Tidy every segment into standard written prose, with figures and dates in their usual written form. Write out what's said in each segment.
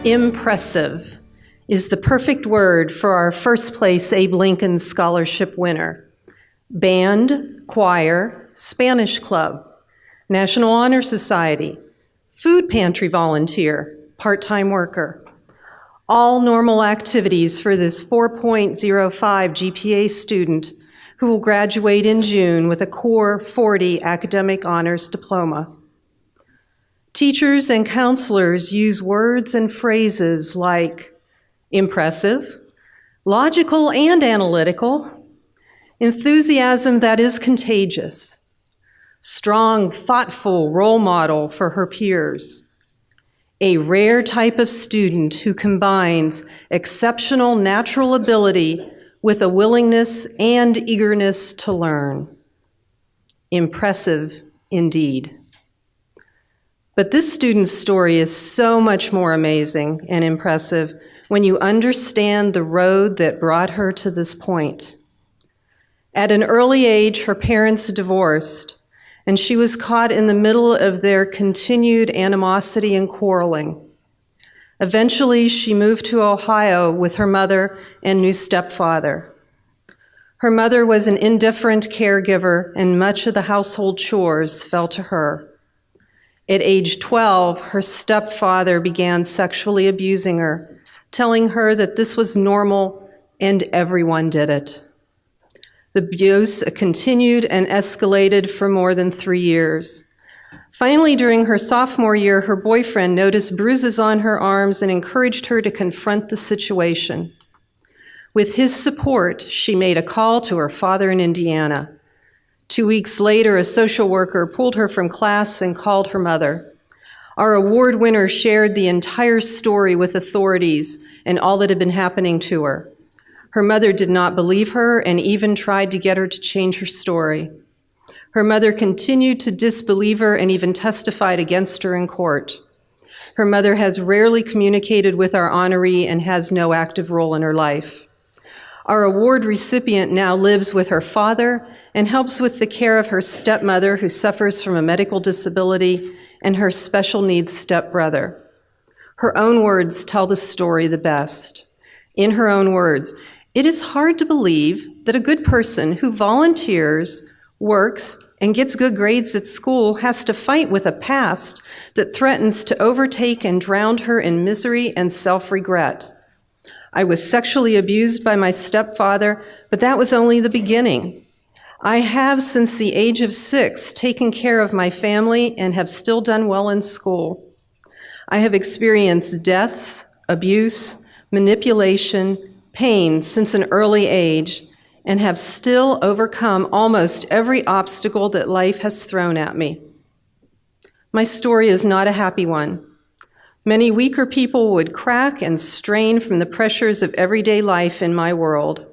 Impressive is the perfect word for our first place Abe Lincoln Scholarship winner. Band, choir, Spanish club, National Honor Society, food pantry volunteer, part-time worker. All normal activities for this 4.05 GPA student who will graduate in June with a core 40 academic honors diploma. Teachers and counselors use words and phrases like impressive, logical and analytical, enthusiasm that is contagious, strong, thoughtful role model for her peers, a rare type of student who combines exceptional natural ability with a willingness and eagerness to learn. Impressive indeed. But this student's story is so much more amazing and impressive when you understand the road that brought her to this point. At an early age, her parents divorced, and she was caught in the middle of their continued animosity and quarreling. Eventually, she moved to Ohio with her mother and new stepfather. Her mother was an indifferent caregiver, and much of the household chores fell to her. At age 12, her stepfather began sexually abusing her, telling her that this was normal and everyone did it. The abuse continued and escalated for more than 3 years. Finally, during her sophomore year, her boyfriend noticed bruises on her arms and encouraged her to confront the situation. With his support, she made a call to her father in Indiana. 2 weeks later, a social worker pulled her from class and called her mother. Our award winner shared the entire story with authorities and all that had been happening to her. Her mother did not believe her and even tried to get her to change her story. Her mother continued to disbelieve her and even testified against her in court. Her mother has rarely communicated with our honoree and has no active role in her life. Our award recipient now lives with her father and helps with the care of her stepmother, who suffers from a medical disability, and her special needs stepbrother. Her own words tell the story the best. In her own words, "It is hard to believe that a good person who volunteers, works, and gets good grades at school has to fight with a past that threatens to overtake and drown her in misery and self-regret. I was sexually abused by my stepfather, but that was only the beginning. I have, since the age of 6, taken care of my family and have still done well in school. I have experienced deaths, abuse, manipulation, pain since an early age, and have still overcome almost every obstacle that life has thrown at me. My story is not a happy one. Many weaker people would crack and strain from the pressures of everyday life in my world.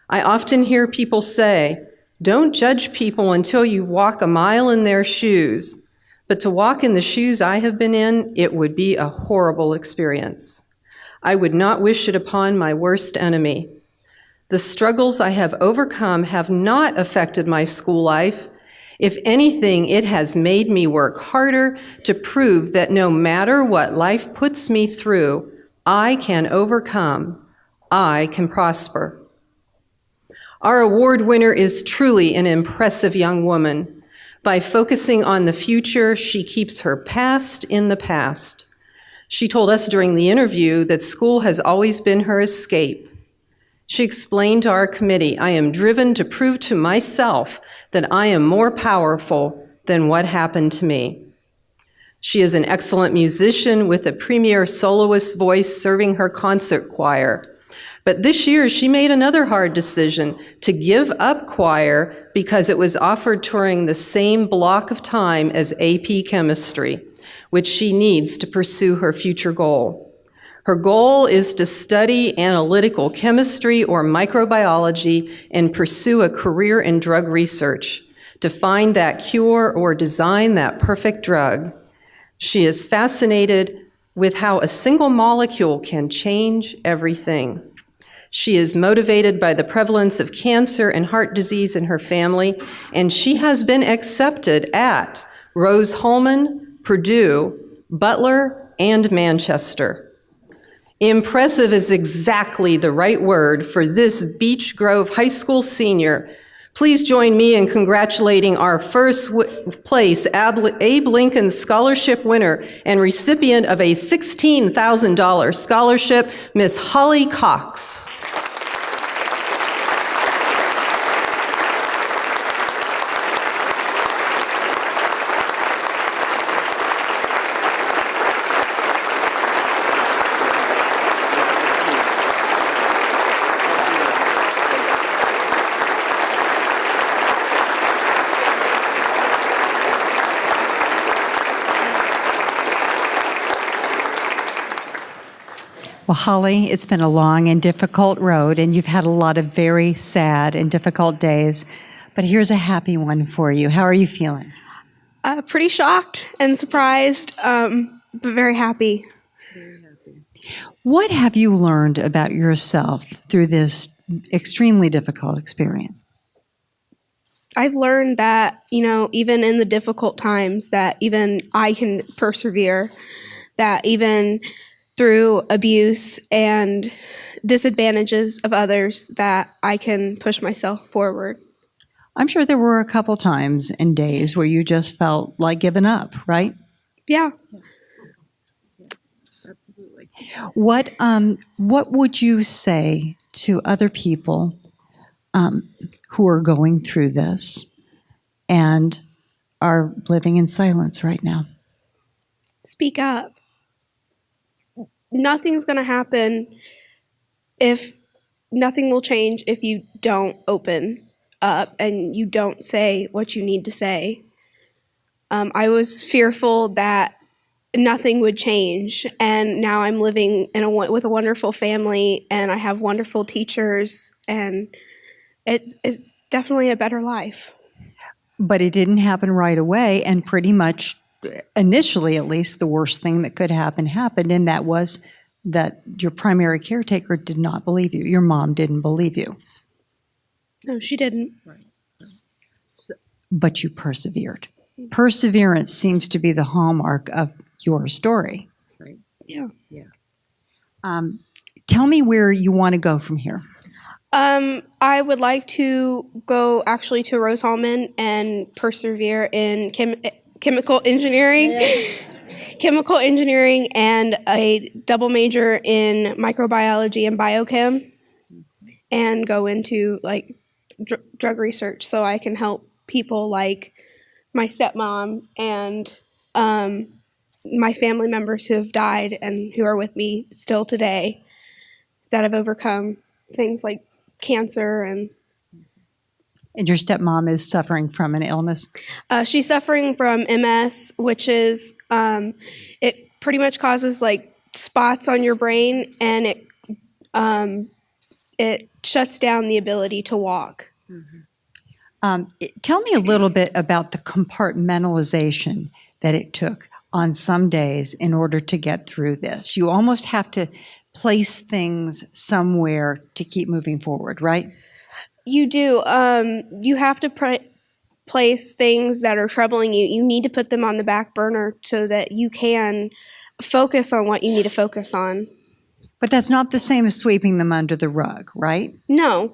I often hear people say, "Don't judge people until you walk a mile in their shoes." But to walk in the shoes I have been in, it would be a horrible experience. I would not wish it upon my worst enemy. The struggles I have overcome have not affected my school life. If anything, it has made me work harder to prove that no matter what life puts me through, I can overcome, I can prosper. Our award winner is truly an impressive young woman. By focusing on the future, she keeps her past in the past. She told us during the interview that school has always been her escape. She explained to our committee, "I am driven to prove to myself that I am more powerful than what happened to me." She is an excellent musician with a premier soloist voice serving her concert choir. But this year, she made another hard decision to give up choir because it was offered during the same block of time as AP Chemistry, which she needs to pursue her future goal. Her goal is to study analytical chemistry or microbiology and pursue a career in drug research to find that cure or design that perfect drug. She is fascinated with how a single molecule can change everything. She is motivated by the prevalence of cancer and heart disease in her family, and she has been accepted at Rose-Hulman, Purdue, Butler, and Manchester. Impressive is exactly the right word for this Beech Grove High School senior. Please join me in congratulating our first place Abe Lincoln Scholarship winner and recipient of a $16,000 scholarship, Miss Holly Cox. Well, Holly, it's been a long and difficult road, and you've had a lot of very sad and difficult days. But here's a happy one for you. How are you feeling? Pretty shocked and surprised, but very happy. What have you learned about yourself through this extremely difficult experience? I've learned that, even in the difficult times, that even I can persevere, that even through abuse and disadvantages of others, that I can push myself forward. I'm sure there were a couple times and days where you just felt like giving up, right? Yeah. Absolutely. What would you say to other people who are going through this and are living in silence right now? Speak up. Nothing's going to happen nothing will change if you don't open up and you don't say what you need to say. I was fearful that nothing would change, and now I'm living with a wonderful family, and I have wonderful teachers, and it's definitely a better life. But it didn't happen right away, and pretty much initially, at least, the worst thing that could happen happened, and that was that your primary caretaker did not believe you. Your mom didn't believe you. No, she didn't. Right. But you persevered. Perseverance seems to be the hallmark of your story. Right. Yeah. Tell me where you want to go from here. I would like to go actually to Rose Hallman and persevere in chemical engineering. Yeah. Chemical engineering and a double major in microbiology and biochem, and go into drug research so I can help people like my stepmom and my family members who have died and who are with me still today that have overcome things like cancer. And your stepmom is suffering from an illness? She's suffering from MS, which is, it pretty much causes spots on your brain, and it shuts down the ability to walk. Mm-hmm. Tell me a little bit about the compartmentalization that it took on some days in order to get through this. You almost have to place things somewhere to keep moving forward, right? You do. You have to place things that are troubling you. You need to put them on the back burner so that you can focus on what you need to focus on. But that's not the same as sweeping them under the rug, right? No.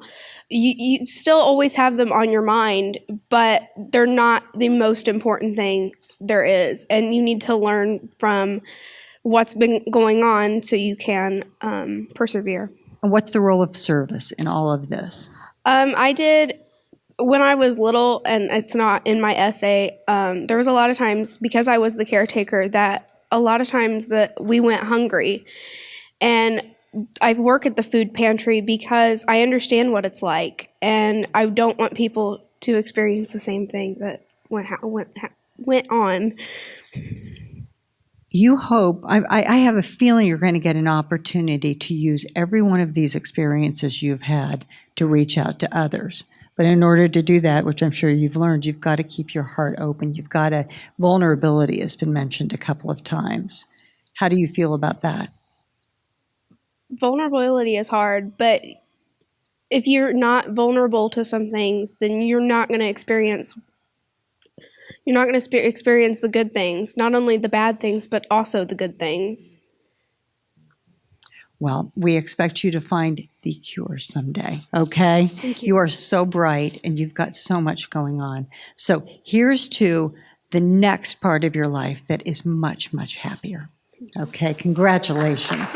You still always have them on your mind, but they're not the most important thing there is. And you need to learn from what's been going on so you can persevere. And what's the role of service in all of this? I did, when I was little, and it's not in my essay, there was a lot of times, because I was the caretaker, that a lot of times that we went hungry. And I work at the food pantry because I understand what it's like, and I don't want people to experience the same thing that went on. You hope, I have a feeling you're going to get an opportunity to use every one of these experiences you've had to reach out to others. But in order to do that, which I'm sure you've learned, you've got to keep your heart open. You've got to, vulnerability has been mentioned a couple of times. How do you feel about that? Vulnerability is hard, but if you're not vulnerable to some things, then you're not going to experience the good things, not only the bad things, but also the good things. Well, we expect you to find the cure someday, okay? Thank you. You are so bright and you've got so much going on. So here's to the next part of your life that is much, much happier. Okay, congratulations.